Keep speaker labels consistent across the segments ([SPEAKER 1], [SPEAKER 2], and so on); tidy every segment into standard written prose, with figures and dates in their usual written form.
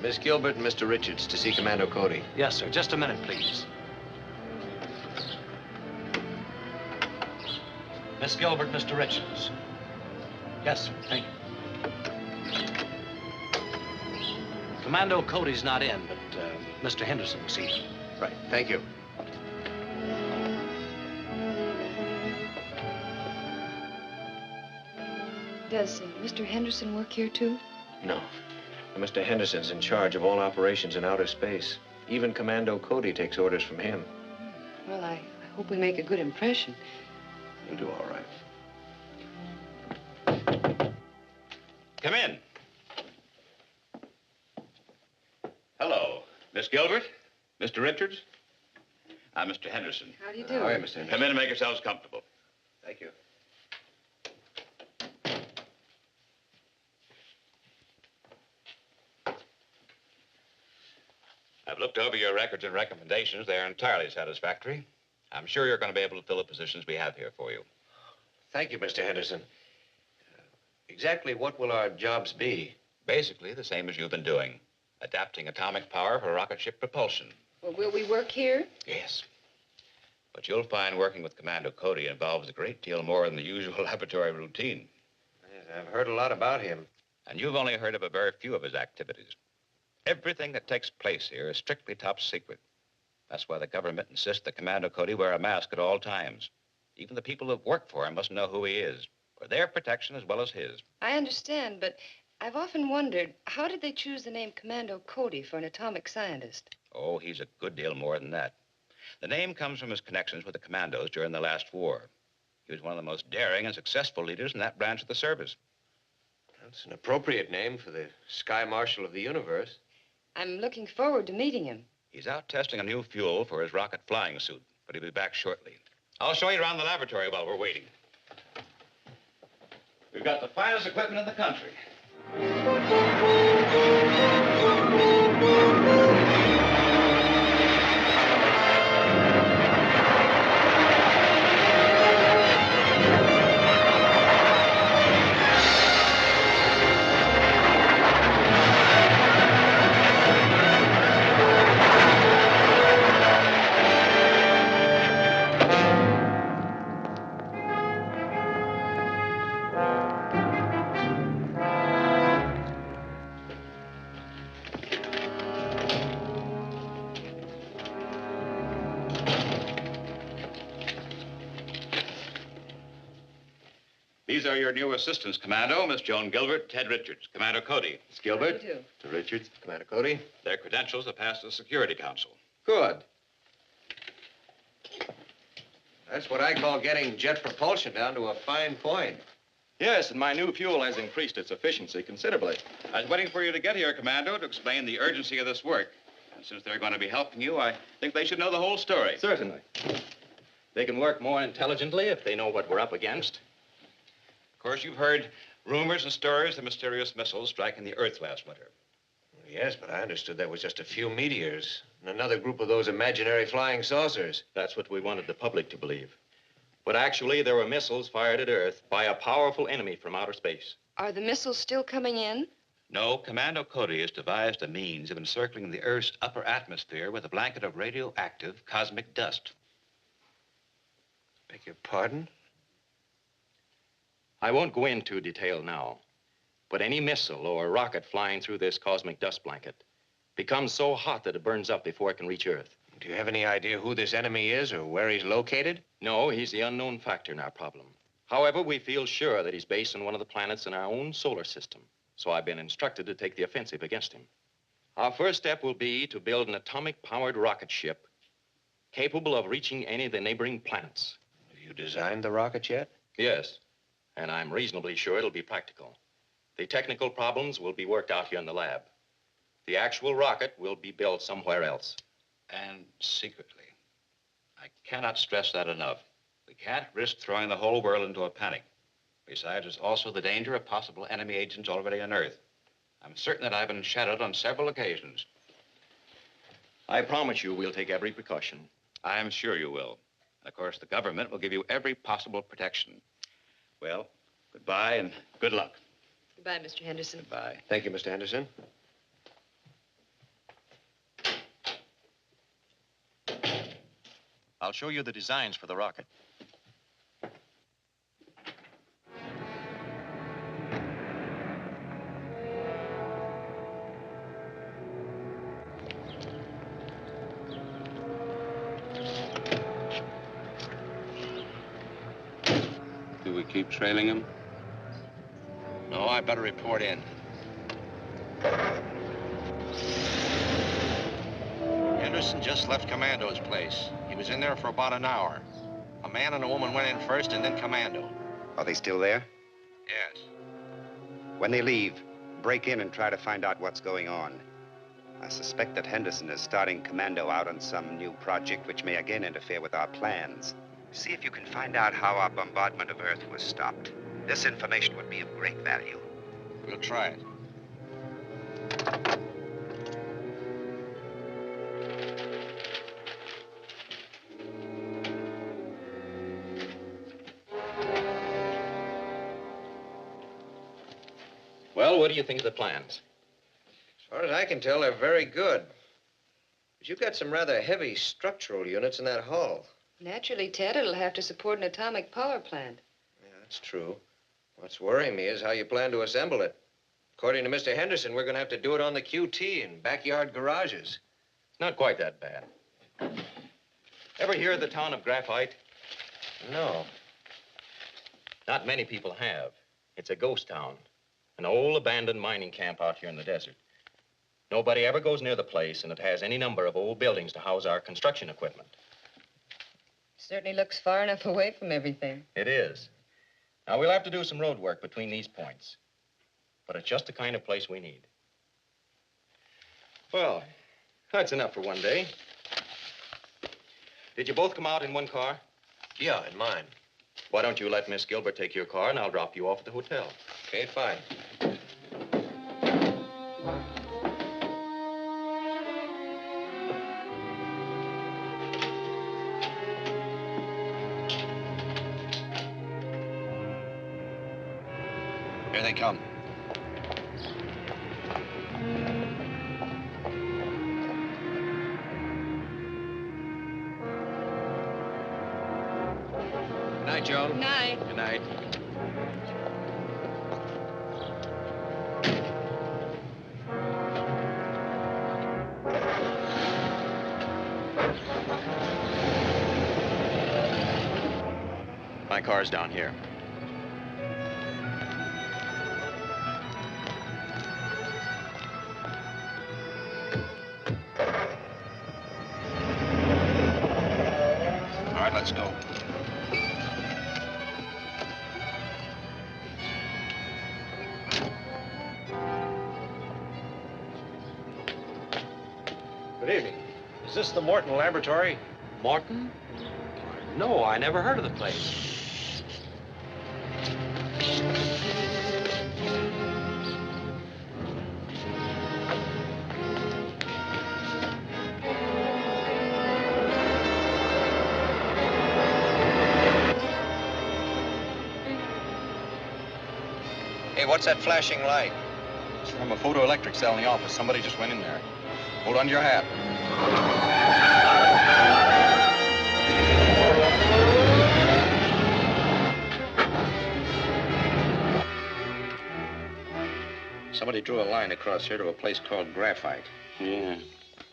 [SPEAKER 1] Miss Gilbert and Mr. Richards to see Commando Cody.
[SPEAKER 2] Yes, sir. Just a minute, please. Miss Gilbert, Mr. Richards. Yes, sir. Thank you. Commando Cody's not in, but Mr. Henderson will see him.
[SPEAKER 1] Right. Thank you.
[SPEAKER 3] Does Mr. Henderson work here, too?
[SPEAKER 1] No. Mr. Henderson's in charge of all operations in outer space. Even Commando Cody takes orders from him.
[SPEAKER 3] Well, I hope we make a good impression.
[SPEAKER 1] You'll do all right.
[SPEAKER 4] Come in. Hello, Miss Gilbert, Mr. Richards. I'm Mr. Henderson.
[SPEAKER 3] How do you do?
[SPEAKER 1] How are you, Mr. Henderson?
[SPEAKER 4] Come in and make yourselves comfortable.
[SPEAKER 1] Thank you.
[SPEAKER 4] I've looked over your records and recommendations. They're entirely satisfactory. I'm sure you're going to be able to fill the positions we have here for you.
[SPEAKER 1] Thank you, Mr. Henderson. Exactly what will our jobs be?
[SPEAKER 4] Basically, the same as you've been doing. Adapting atomic power for rocket ship propulsion.
[SPEAKER 3] Well, will we work here?
[SPEAKER 4] Yes. But you'll find working with Commando Cody involves a great deal more than the usual laboratory routine.
[SPEAKER 1] Yes, I've heard a lot about him.
[SPEAKER 4] And you've only heard of a very few of his activities. Everything that takes place here is strictly top secret. That's why the government insists that Commando Cody wear a mask at all times. Even the people that work for him must know who he is, for their protection as well as his.
[SPEAKER 3] I understand, but I've often wondered, how did they choose the name Commando Cody for an atomic scientist?
[SPEAKER 4] Oh, he's a good deal more than that. The name comes from his connections with the commandos during the last war. He was one of the most daring and successful leaders in that branch of the service.
[SPEAKER 1] That's an appropriate name for the Sky Marshal of the universe.
[SPEAKER 3] I'm looking forward to meeting him.
[SPEAKER 4] He's out testing a new fuel for his rocket flying suit, but he'll be back shortly. I'll show you around the laboratory while we're waiting. We've got the finest equipment in the country. These are your new assistants, Commando, Miss Joan Gilbert, Ted Richards, Commando Cody.
[SPEAKER 1] Miss Gilbert.
[SPEAKER 3] How do you do?
[SPEAKER 1] Mr. Richards. Commander Cody.
[SPEAKER 4] Their credentials have passed the Security Council.
[SPEAKER 1] Good. That's what I call getting jet propulsion down to a fine point.
[SPEAKER 5] Yes, and my new fuel has increased its efficiency considerably.
[SPEAKER 4] I was waiting for you to get here, Commando, to explain the urgency of this work. And since they're going to be helping you, I think they should know the whole story.
[SPEAKER 5] Certainly. They can work more intelligently if they know what we're up against.
[SPEAKER 4] Of course, you've heard rumors and stories of mysterious missiles striking the Earth last winter.
[SPEAKER 1] Yes, but I understood that was just a few meteors and another group of those imaginary flying saucers.
[SPEAKER 5] That's what we wanted the public to believe. But actually, there were missiles fired at Earth by a powerful enemy from outer space.
[SPEAKER 3] Are the missiles still coming in?
[SPEAKER 4] No, Commando Cody has devised a means of encircling the Earth's upper atmosphere with a blanket of radioactive cosmic dust.
[SPEAKER 1] Beg your pardon?
[SPEAKER 5] I won't go into detail now, but any missile or rocket flying through this cosmic dust blanket becomes so hot that it burns up before it can reach Earth.
[SPEAKER 1] Do you have any idea who this enemy is or where he's located?
[SPEAKER 5] No, he's the unknown factor in our problem. However, we feel sure that he's based on one of the planets in our own solar system, so I've been instructed to take the offensive against him. Our first step will be to build an atomic-powered rocket ship capable of reaching any of the neighboring planets.
[SPEAKER 1] Have you designed the rocket yet?
[SPEAKER 5] Yes, and I'm reasonably sure it'll be practical. The technical problems will be worked out here in the lab. The actual rocket will be built somewhere else.
[SPEAKER 4] And secretly. I cannot stress that enough. We can't risk throwing the whole world into a panic. Besides, there's also the danger of possible enemy agents already on Earth. I'm certain that I've been shadowed on several occasions.
[SPEAKER 5] I promise you we'll take every precaution.
[SPEAKER 4] I am sure you will. And of course, the government will give you every possible protection. Well, goodbye and good luck.
[SPEAKER 3] Goodbye, Mr. Henderson.
[SPEAKER 4] Goodbye.
[SPEAKER 1] Thank you, Mr. Henderson.
[SPEAKER 5] I'll show you the designs for the rocket.
[SPEAKER 6] Do we keep trailing him?
[SPEAKER 5] No, I better report in. Henderson just left Commando's place. He was in there for about an hour. A man and a woman went in first and then Commando.
[SPEAKER 7] Are they still there?
[SPEAKER 5] Yes.
[SPEAKER 7] When they leave, break in and try to find out what's going on. I suspect that Henderson is starting Commando out on some new project which may again interfere with our plans. See if you can find out how our bombardment of Earth was stopped. This information would be of great value.
[SPEAKER 5] We'll try it. Well, what do you think of the plans?
[SPEAKER 1] As far as I can tell, they're very good. But you've got some rather heavy structural units in that hull.
[SPEAKER 3] Naturally, Ted, it'll have to support an atomic power plant.
[SPEAKER 1] Yeah, that's true. What's worrying me is how you plan to assemble it. According to Mr. Henderson, we're going to have to do it on the QT in backyard garages.
[SPEAKER 5] It's not quite that bad. Ever hear of the town of Graphite?
[SPEAKER 1] No.
[SPEAKER 5] Not many people have. It's a ghost town. An old abandoned mining camp out here in the desert. Nobody ever goes near the place, and it has any number of old buildings to house our construction equipment.
[SPEAKER 3] Certainly looks far enough away from everything.
[SPEAKER 5] It is. Now, we'll have to do some road work between these points. But it's just the kind of place we need. Well, that's enough for one day. Did you both come out in one car?
[SPEAKER 1] Yeah, in mine.
[SPEAKER 5] Why don't you let Miss Gilbert take your car, and I'll drop you off at the hotel.
[SPEAKER 1] Okay, fine.
[SPEAKER 5] Here they come.
[SPEAKER 1] Good night, Joan.
[SPEAKER 3] Good night.
[SPEAKER 1] Good night.
[SPEAKER 5] My car's down here. All right, let's go.
[SPEAKER 1] Good evening. Is this the Morton Laboratory?
[SPEAKER 2] Morton? No, I never heard of the place.
[SPEAKER 1] Hey, what's that flashing light?
[SPEAKER 5] It's from a photoelectric cell in the office. Somebody just went in there. Hold on to your hat.
[SPEAKER 1] Somebody drew a line across here to a place called Graphite.
[SPEAKER 6] Yeah.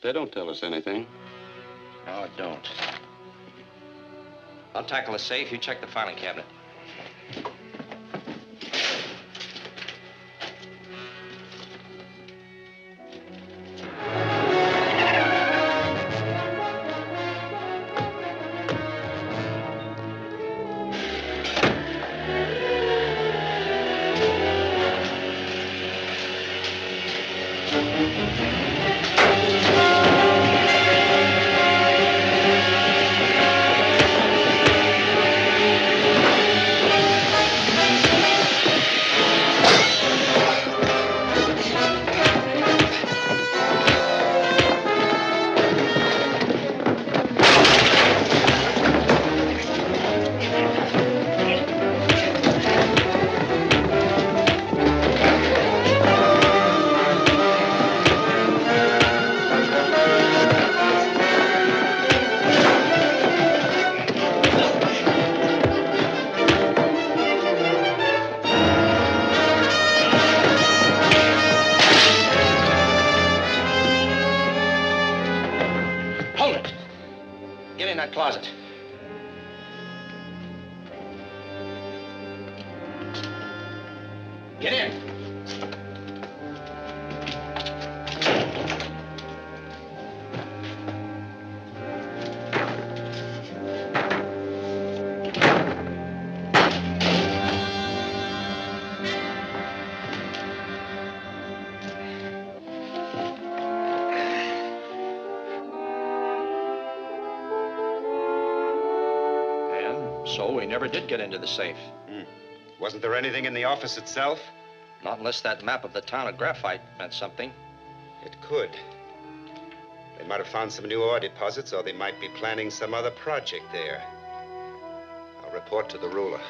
[SPEAKER 6] They don't tell us anything.
[SPEAKER 1] No, it don't.
[SPEAKER 4] I'll tackle the safe. You check the filing cabinet.
[SPEAKER 2] closet. Get in. So we never did get into the safe.
[SPEAKER 7] Wasn't there anything in the office itself?
[SPEAKER 2] Not unless that map of the town of Graphite meant something.
[SPEAKER 7] It could. They might have found some new ore deposits, or they might be planning some other project there. I'll report to the ruler.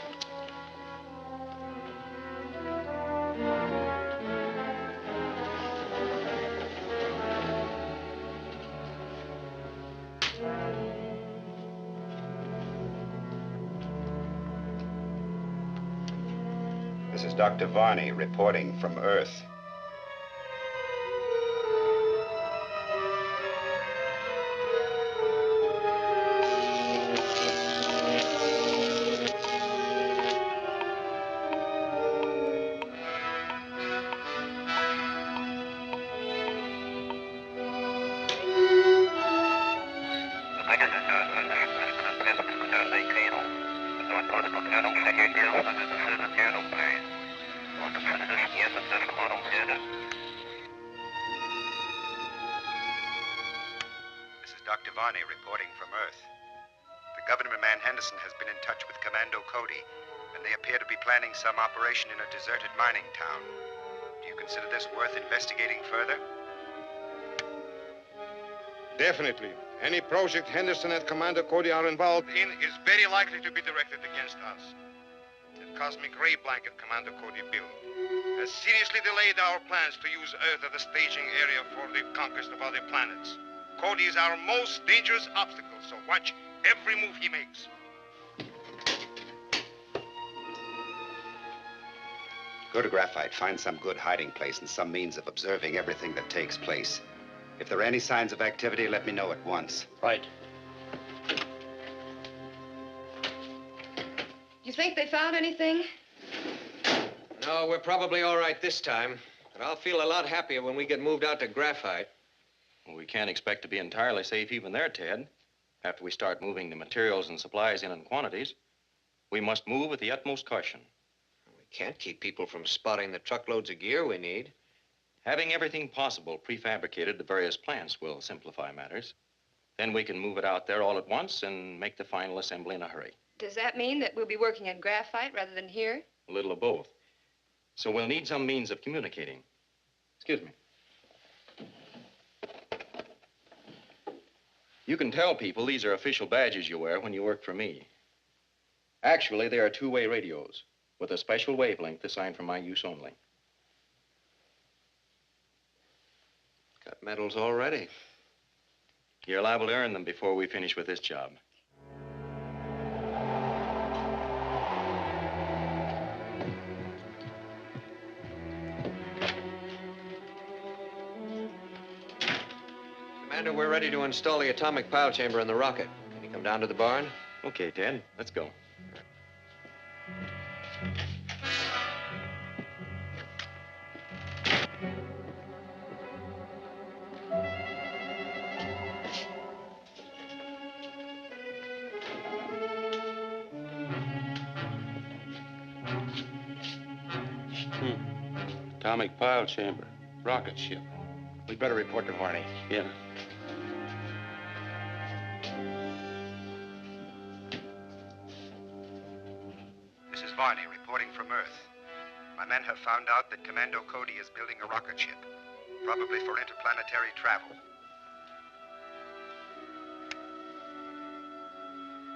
[SPEAKER 7] This is Dr. Varney reporting from Earth. Dr. Varney reporting from Earth. The government man Henderson has been in touch with Commando Cody, and they appear to be planning some operation in a deserted mining town. Do you consider this worth investigating further?
[SPEAKER 8] Definitely. Any project Henderson and Commando Cody are involved in is very likely to be directed against us. That cosmic ray blanket Commando Cody built has seriously delayed our plans to use Earth as a staging area for the conquest of other planets. Cody is our most dangerous obstacle, so watch every move he makes.
[SPEAKER 7] Go to Graphite, find some good hiding place and some means of observing everything that takes place. If there are any signs of activity, let me know at once.
[SPEAKER 2] Right.
[SPEAKER 3] You think they found anything?
[SPEAKER 1] No, we're probably all right this time. But I'll feel a lot happier when we get moved out to Graphite.
[SPEAKER 5] Well, we can't expect to be entirely safe even there, Ted. After we start moving the materials and supplies in quantities, we must move with the utmost caution.
[SPEAKER 1] We can't keep people from spotting the truckloads of gear we need.
[SPEAKER 5] Having everything possible prefabricated to various plants will simplify matters. Then we can move it out there all at once and make the final assembly in a hurry.
[SPEAKER 3] Does that mean that we'll be working at Graphite rather than here?
[SPEAKER 5] A little of both. So we'll need some means of communicating. Excuse me. You can tell people these are official badges you wear when you work for me. Actually, they are two-way radios with a special wavelength assigned for my use only.
[SPEAKER 1] Got medals already.
[SPEAKER 5] You're liable to earn them before we finish with this job.
[SPEAKER 1] Commander, we're ready to install the atomic pile chamber in the rocket. Can you come down to the barn?
[SPEAKER 5] Okay, Ted, let's go.
[SPEAKER 6] Atomic pile chamber. Rocket ship.
[SPEAKER 2] We'd better report to Varney.
[SPEAKER 6] Yeah.
[SPEAKER 7] This is Varney reporting from Earth. My men have found out that Commando Cody is building a rocket ship, probably for interplanetary travel.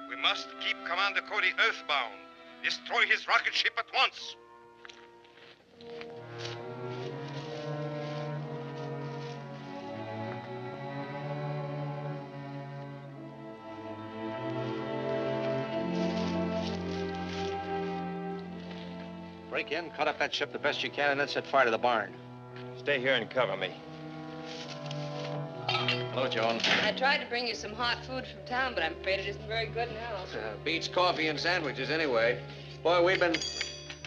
[SPEAKER 8] We must keep Commander Cody earthbound. Destroy his rocket ship at once.
[SPEAKER 2] Break in, cut up that ship the best you can, and then set fire to the barn.
[SPEAKER 9] Stay here and cover me.
[SPEAKER 2] Look Hello, Joan.
[SPEAKER 3] I tried to bring you some hot food from town, but I'm afraid it isn't very good now.
[SPEAKER 1] Beats coffee and sandwiches anyway. Boy, we've been...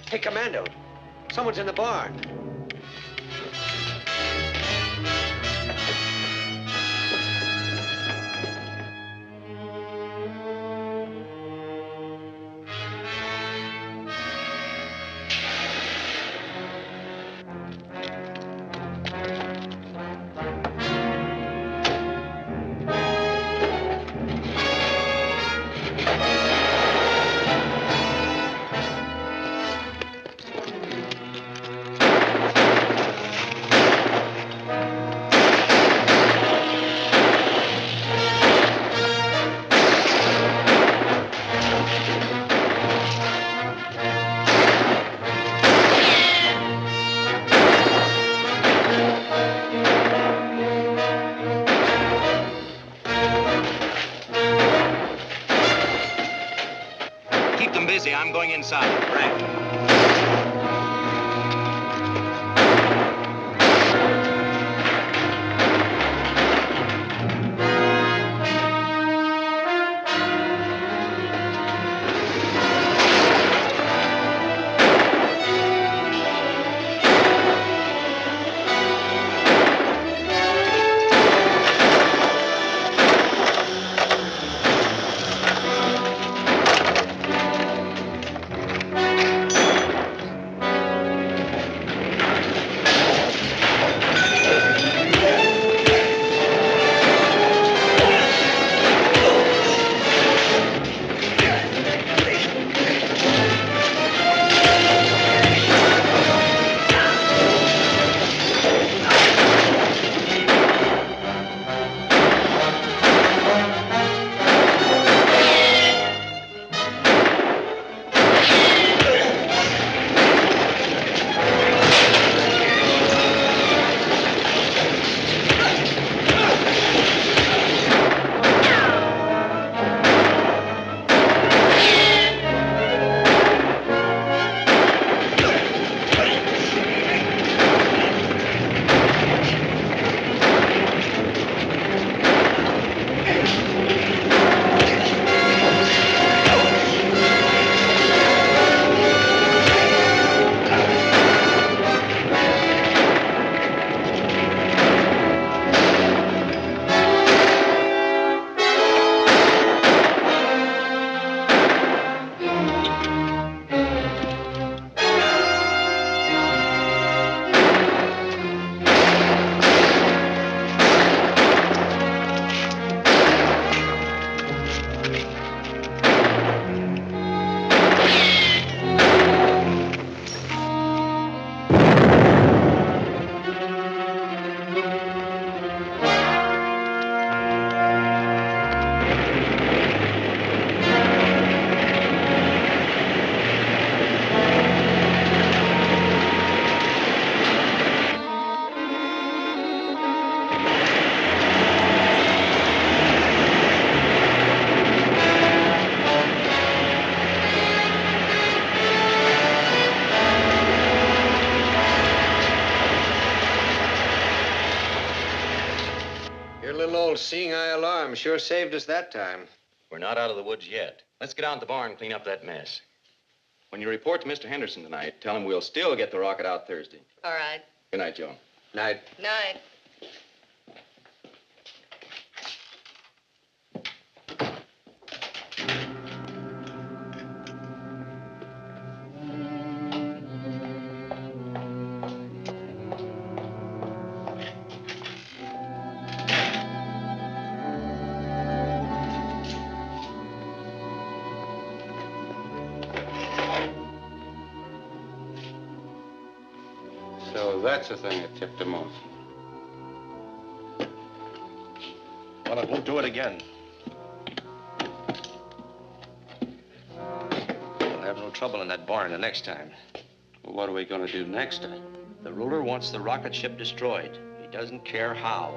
[SPEAKER 1] Hey, Commando, someone's in the barn.
[SPEAKER 5] Keep them busy. I'm going inside.
[SPEAKER 1] Right. Your little old seeing eye alarm sure saved us that time.
[SPEAKER 5] We're not out of the woods yet. Let's get out the barn and clean up that mess. When you report to Mr. Henderson tonight, tell him we'll still get the rocket out Thursday.
[SPEAKER 3] All right.
[SPEAKER 5] Good night, Joan.
[SPEAKER 1] Night.
[SPEAKER 3] Night.
[SPEAKER 6] So that's the thing that tipped him off.
[SPEAKER 2] Well, it won't do it again. We'll have no trouble in that barn the next time.
[SPEAKER 6] Well, what are we going to do next time?
[SPEAKER 2] The ruler wants the rocket ship destroyed. He doesn't care how.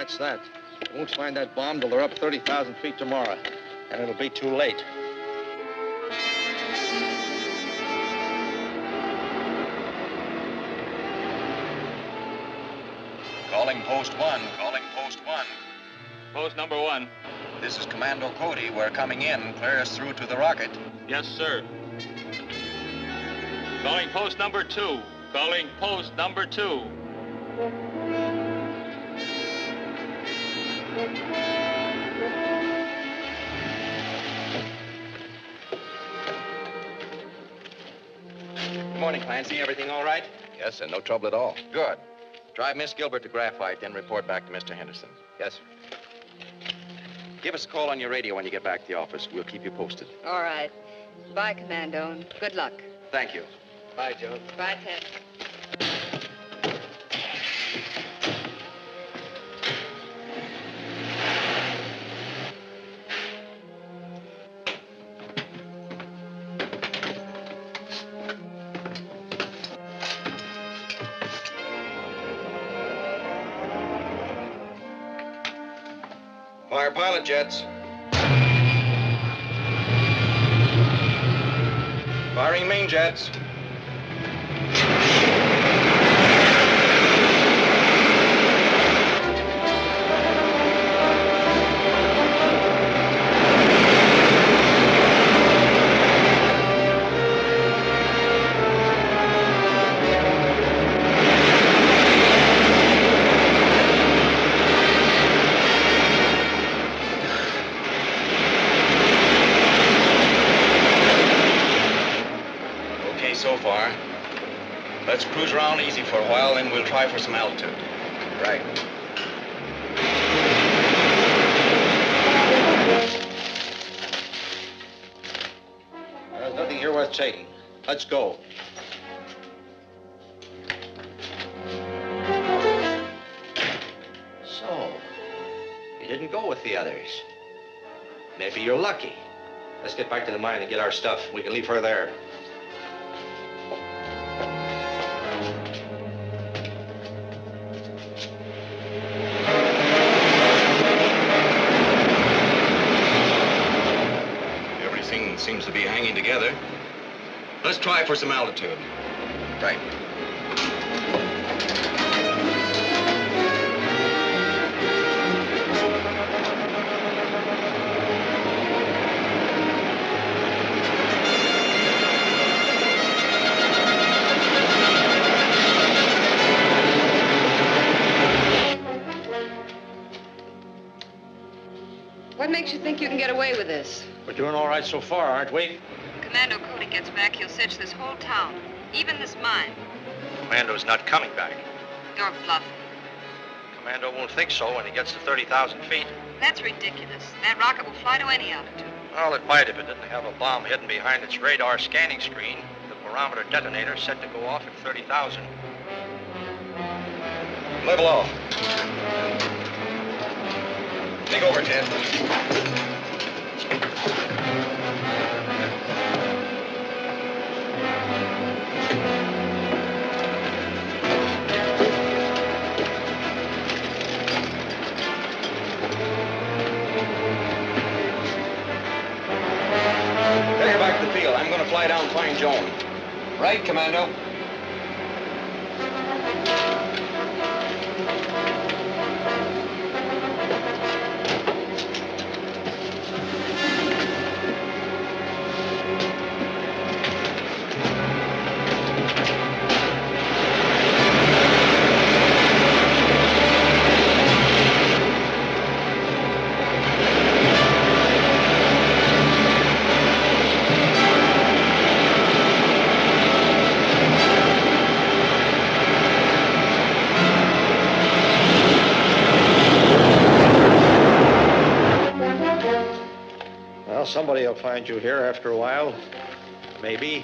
[SPEAKER 9] That's that. We won't find that bomb till they're up 30,000 feet tomorrow. And it'll be too late.
[SPEAKER 5] Calling post 1. Calling post 1.
[SPEAKER 10] Post number 1.
[SPEAKER 5] This is Commando Cody. We're coming in. Clear us through to the rocket.
[SPEAKER 10] Yes, sir. Calling post number 2. Calling post number 2.
[SPEAKER 5] Good morning, Clancy. Everything all right?
[SPEAKER 4] Yes, and no trouble at all.
[SPEAKER 5] Good. Drive Miss Gilbert to Graphite, then report back to Mr. Henderson.
[SPEAKER 4] Yes, sir.
[SPEAKER 5] Give us a call on your radio when you get back to the office. We'll keep you posted.
[SPEAKER 3] All right. Bye, Commando, and good luck.
[SPEAKER 5] Thank you.
[SPEAKER 1] Bye, Joe.
[SPEAKER 3] Bye, Ted.
[SPEAKER 5] Fire pilot jets. Firing main jets. So far. Let's cruise around easy for a while, then we'll try for some altitude.
[SPEAKER 1] Right.
[SPEAKER 9] There's nothing here worth taking. Let's go.
[SPEAKER 1] So, you didn't go with the others. Maybe you're lucky. Let's get back to the mine and get our stuff. We can leave her there.
[SPEAKER 5] Everything seems to be hanging together. Let's try for some altitude.
[SPEAKER 1] Right.
[SPEAKER 3] What makes you think you can get away with this?
[SPEAKER 9] We're doing all right so far, aren't we?
[SPEAKER 3] Commando Cody gets back, he'll search this whole town, even this mine.
[SPEAKER 9] Commando's not coming back.
[SPEAKER 3] You're bluffing.
[SPEAKER 9] Commando won't think so when he gets to 30,000 feet.
[SPEAKER 3] That's ridiculous. That rocket will fly to any altitude.
[SPEAKER 9] Well, it might if it didn't have a bomb hidden behind its radar scanning screen. The barometer detonator set to go off at 30,000.
[SPEAKER 5] Level off. Take over, Ted. Take her back to the field. I'm going to fly down and find Joan.
[SPEAKER 1] Right, Commando.
[SPEAKER 9] Well, somebody will find you here after a while. Maybe.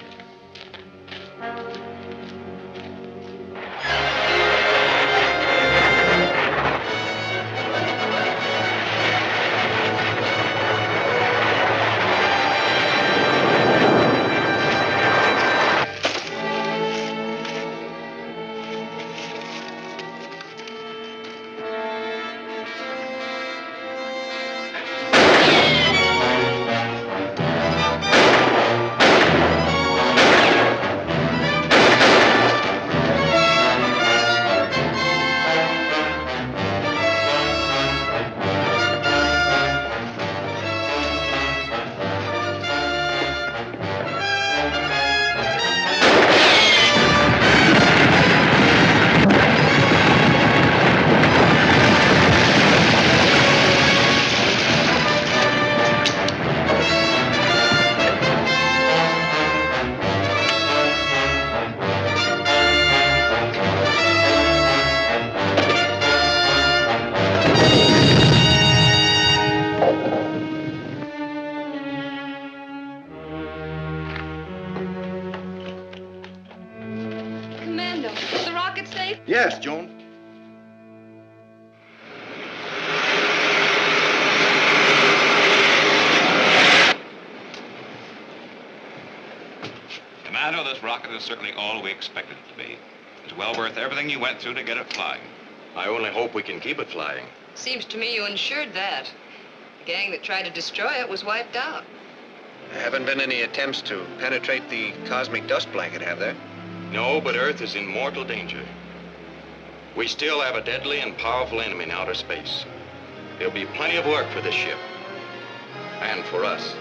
[SPEAKER 3] rocket safe?
[SPEAKER 11] Yes, Joan.
[SPEAKER 4] Commando, this rocket is certainly all we expected it to be. It's well worth everything you went through to get it flying.
[SPEAKER 5] I only hope we can keep it flying.
[SPEAKER 3] Seems to me you ensured that. The gang that tried to destroy it was wiped out.
[SPEAKER 1] There haven't been any attempts to penetrate the cosmic dust blanket, have there?
[SPEAKER 5] No, but Earth is in mortal danger. We still have a deadly and powerful enemy in outer space. There'll be plenty of work for this ship. And for us.